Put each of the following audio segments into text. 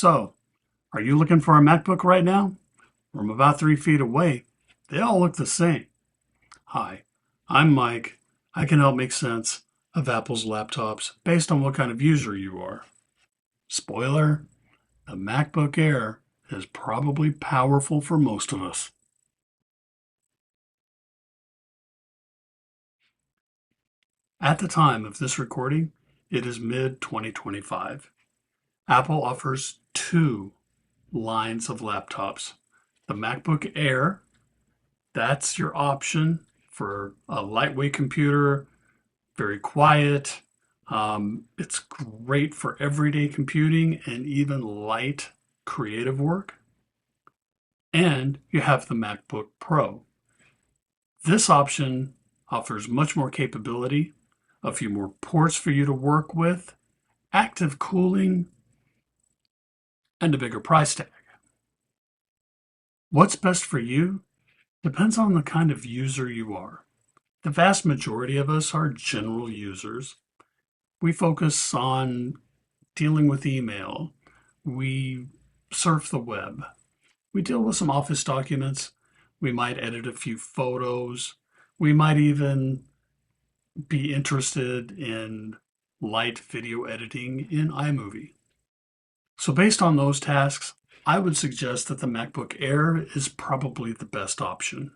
So, are you looking for a MacBook right now? From about 3 feet away, they all look the same. Hi, I'm Mike. I can help make sense of Apple's laptops based on what kind of user you are. Spoiler, the MacBook Air is probably powerful for most of us. At the time of this recording, it is mid-2025. Apple offers two lines of laptops. The MacBook Air, that's your option for a lightweight computer, very quiet. It's great for everyday computing and even light creative work. And you have the MacBook Pro. This option offers much more capability, a few more ports for you to work with, active cooling, and a bigger price tag. What's best for you depends on the kind of user you are. The vast majority of us are general users. We focus on dealing with email. We surf the web. We deal with some office documents. We might edit a few photos. We might even be interested in light video editing in iMovie. So based on those tasks, I would suggest that the MacBook Air is probably the best option.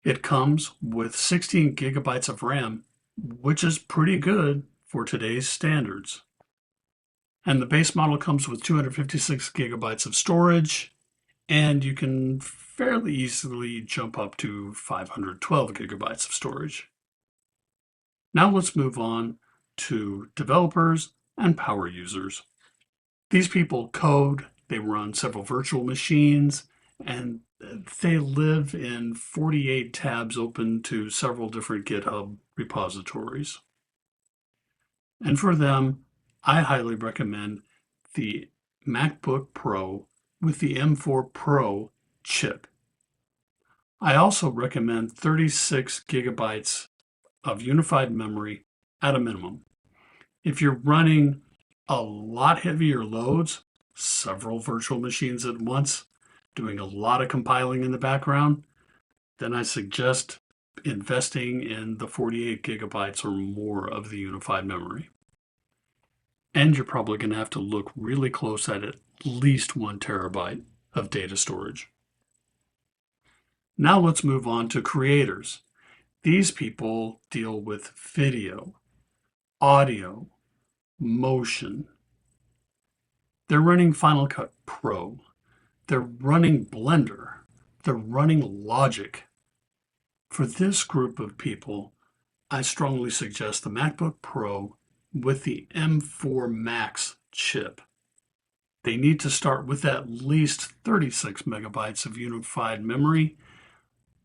It comes with 16 gigabytes of RAM, which is pretty good for today's standards. And the base model comes with 256 gigabytes of storage, and you can fairly easily jump up to 512 gigabytes of storage. Now let's move on to developers and power users. These people code, they run several virtual machines, and they live in 48 tabs open to several different GitHub repositories. And for them, I highly recommend the MacBook Pro with the M4 Pro chip. I also recommend 36 gigabytes of unified memory at a minimum. If you're running a lot heavier loads, several virtual machines at once, doing a lot of compiling in the background, then I suggest investing in the 48 gigabytes or more of the unified memory. And you're probably going to have to look really close at least 1 terabyte of data storage. Now let's move on to creators. These people deal with video, audio, motion. They're running Final Cut Pro. They're running Blender. They're running Logic. For this group of people, I strongly suggest the MacBook Pro with the M4 Max chip. They need to start with at least 36 megabytes of unified memory,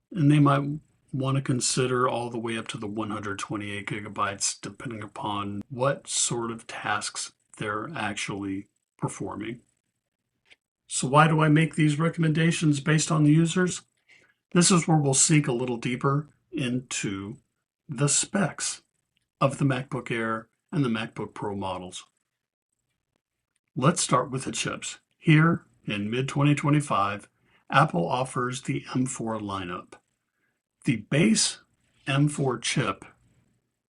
and they might want to consider all the way up to the 128 gigabytes, depending upon what sort of tasks they're actually performing. So why do I make these recommendations based on the users? This is where we'll sink a little deeper into the specs of the MacBook Air and the MacBook Pro models. Let's start with the chips. Here in mid-2025, Apple offers the M4 lineup. The base M4 chip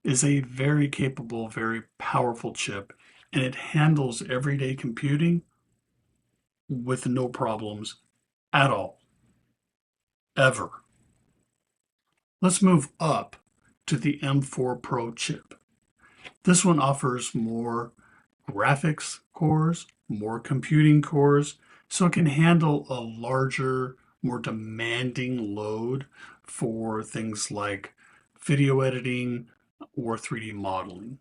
is a very capable, very powerful chip, and it handles everyday computing with no problems at all, ever. Let's move up to the M4 Pro chip. This one offers more graphics cores, more computing cores, so it can handle a larger, more demanding load for things like video editing or 3D modeling.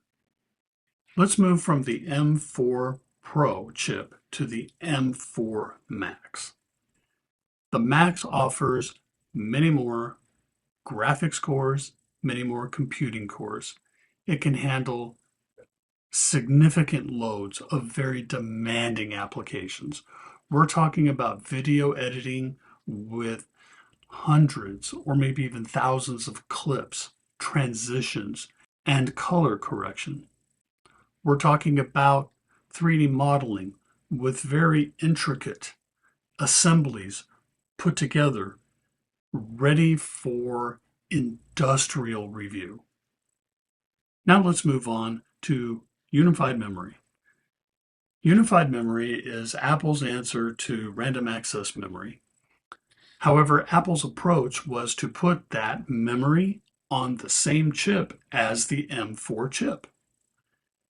Let's move from the M4 Pro chip to the M4 Max. The Max offers many more graphics cores, many more computing cores. It can handle significant loads of very demanding applications. We're talking about video editing with hundreds or maybe even thousands of clips, transitions, and color correction. We're talking about 3D modeling with very intricate assemblies put together, ready for industrial review. Now let's move on to unified memory. Unified memory is Apple's answer to random access memory. However, Apple's approach was to put that memory on the same chip as the M4 chip.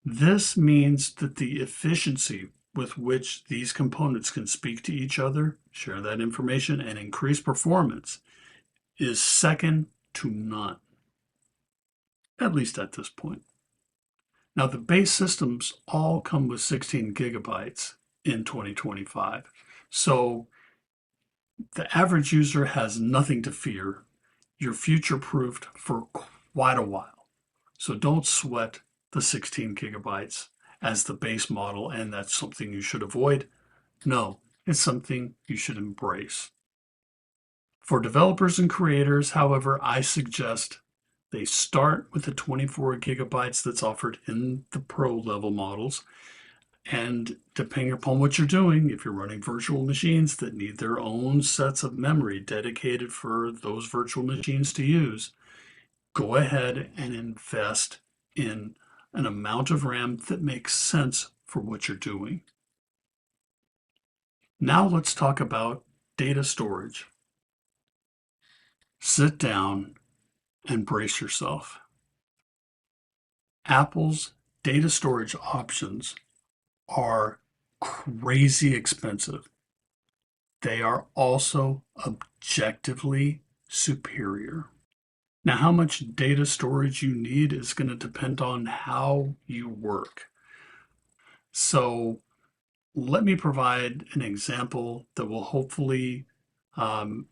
This means that the efficiency with which these components can speak to each other, share that information, and increase performance is second to none, at least at this point. Now, the base systems all come with 16 gigabytes in 2025. So the average user has nothing to fear. You're future-proofed for quite a while. So don't sweat the 16 gigabytes as the base model, and that's something you should avoid. No, it's something you should embrace. For developers and creators, however, I suggest they start with the 24 gigabytes that's offered in the pro level models. And depending upon what you're doing, if you're running virtual machines that need their own sets of memory dedicated for those virtual machines to use, go ahead and invest in an amount of RAM that makes sense for what you're doing. Now let's talk about data storage. Sit down and brace yourself. Apple's data storage options are crazy expensive. They are also objectively superior. Now, how much data storage you need is going to depend on how you work. So let me provide an example that will hopefully kind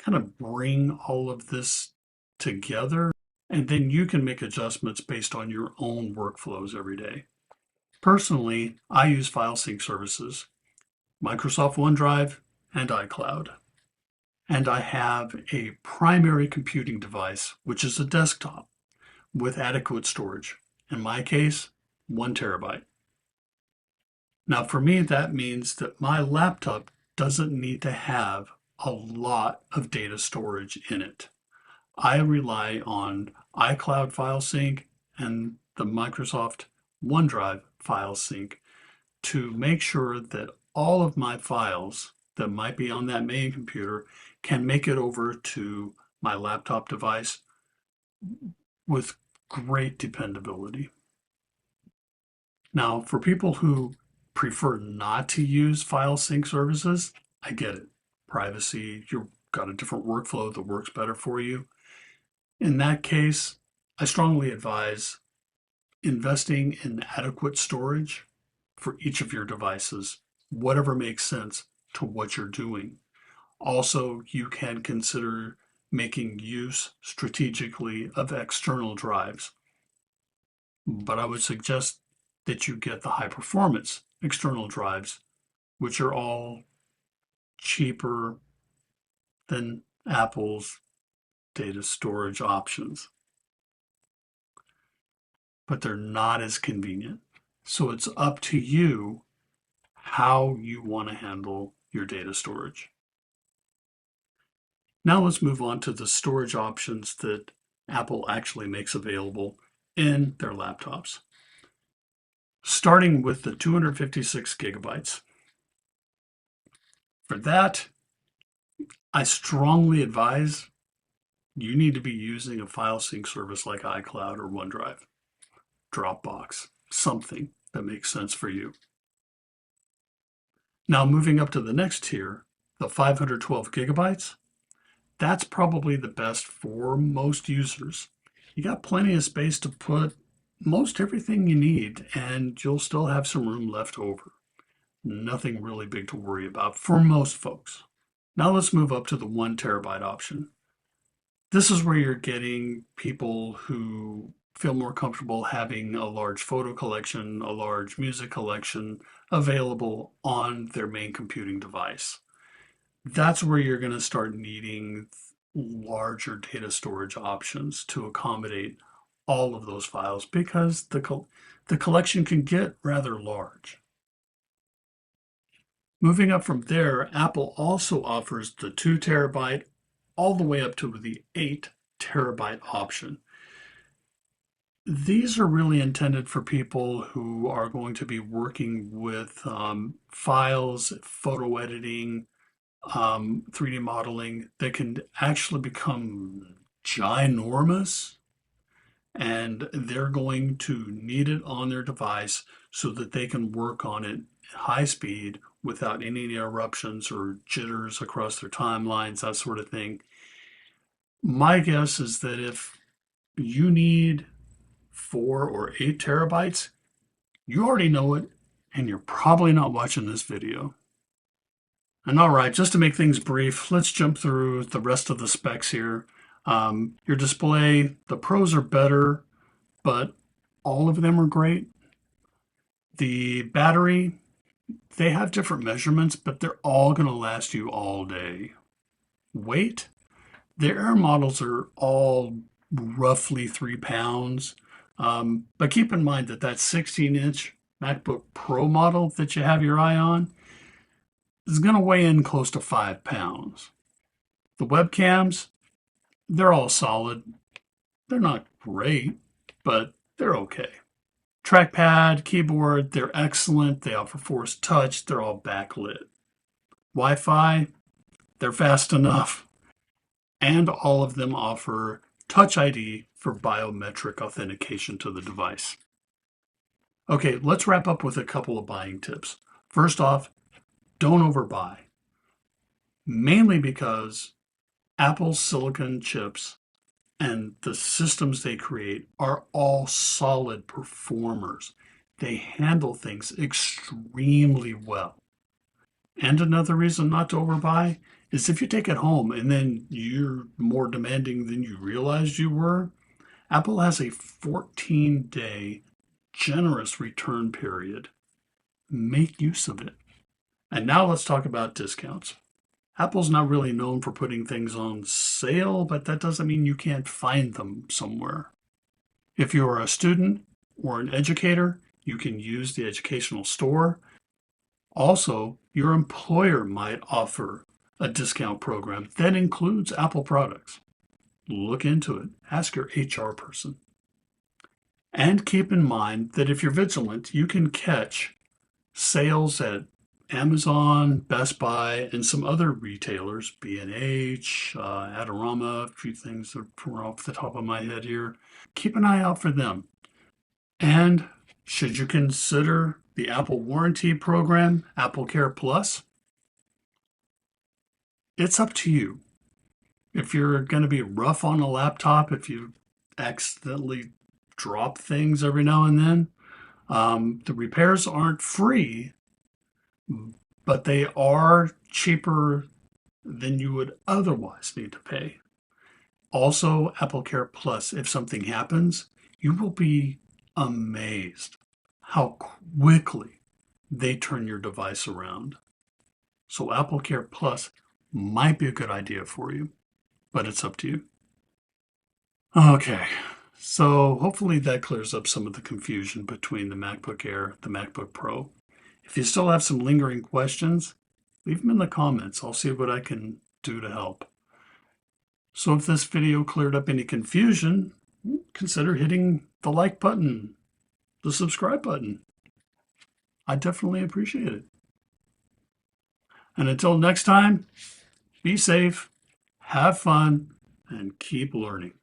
of bring all of this together, and then you can make adjustments based on your own workflows every day. Personally, I use file sync services, Microsoft OneDrive and iCloud. And I have a primary computing device, which is a desktop with adequate storage. In my case, 1 terabyte. Now, for me, that means that my laptop doesn't need to have a lot of data storage in it. I rely on iCloud file sync and the Microsoft OneDrive file sync to make sure that all of my files that might be on that main computer can make it over to my laptop device with great dependability. Now, for people who prefer not to use file sync services, I get it. Privacy, you've got a different workflow that works better for you. In that case, I strongly advise investing in adequate storage for each of your devices, whatever makes sense to what you're doing. Also, you can consider making use strategically of external drives. But I would suggest that you get the high performance external drives, which are all cheaper than Apple's data storage options. But they're not as convenient. So it's up to you how you want to handle your data storage. Now let's move on to the storage options that Apple actually makes available in their laptops. Starting with the 256 gigabytes. For that, I strongly advise you need to be using a file sync service like iCloud or OneDrive, Dropbox, something that makes sense for you. Now moving up to the next tier, the 512 gigabytes, that's probably the best for most users. You got plenty of space to put most everything you need, and you'll still have some room left over. Nothing really big to worry about for most folks. Now let's move up to the 1 terabyte option. This is where you're getting people who feel more comfortable having a large photo collection, a large music collection available on their main computing device. That's where you're going to start needing larger data storage options to accommodate all of those files because the collection can get rather large. Moving up from there, Apple also offers the 2 terabyte all the way up to the 8 terabyte option. These are really intended for people who are going to be working with files, photo editing, 3D modeling that can actually become ginormous, and they're going to need it on their device so that they can work on it high speed without any interruptions or jitters across their timelines, that sort of thing. My guess is that if you need 4 or 8 terabytes, you already know it, and you're probably not watching this video. And all right, just to make things brief, let's jump through the rest of the specs here. Your display, the pros are better, but all of them are great. The battery, they have different measurements, but they're all going to last you all day. Weight, the Air models are all roughly 3 pounds. But keep in mind that 16-inch MacBook Pro model that you have your eye on is going to weigh in close to 5 pounds. The webcams, they're all solid. They're not great, but they're okay. Trackpad, keyboard, they're excellent. They offer Force Touch. They're all backlit. Wi-Fi, they're fast enough. And all of them offer Touch ID for biometric authentication to the device. Okay, let's wrap up with a couple of buying tips. First off, don't overbuy. Mainly because Apple's silicon chips and the systems they create are all solid performers. They handle things extremely well. And another reason not to overbuy is if you take it home and then you're more demanding than you realized you were, Apple has a 14-day generous return period. Make use of it. And now let's talk about discounts. Apple's not really known for putting things on sale, but that doesn't mean you can't find them somewhere. If you are a student or an educator, you can use the educational store. Also, your employer might offer a discount program that includes Apple products. Look into it. Ask your HR person. And keep in mind that if you're vigilant, you can catch sales at Amazon, Best Buy, and some other retailers, B&H, Adorama, a few things that are off the top of my head here. Keep an eye out for them. And should you consider the Apple warranty program, Apple Care Plus? It's up to you. If you're going to be rough on a laptop, if you accidentally drop things every now and then, the repairs aren't free, but they are cheaper than you would otherwise need to pay. Also, Apple Care Plus, if something happens, you will be amazed how quickly they turn your device around. So Apple Care Plus might be a good idea for you, but it's up to you. Okay, so hopefully that clears up some of the confusion between the MacBook Air, the MacBook Pro. If you still have some lingering questions, leave them in the comments. I'll see what I can do to help. So if this video cleared up any confusion, consider hitting the like button, the subscribe button. I definitely appreciate it. And until next time, be safe, have fun, and keep learning.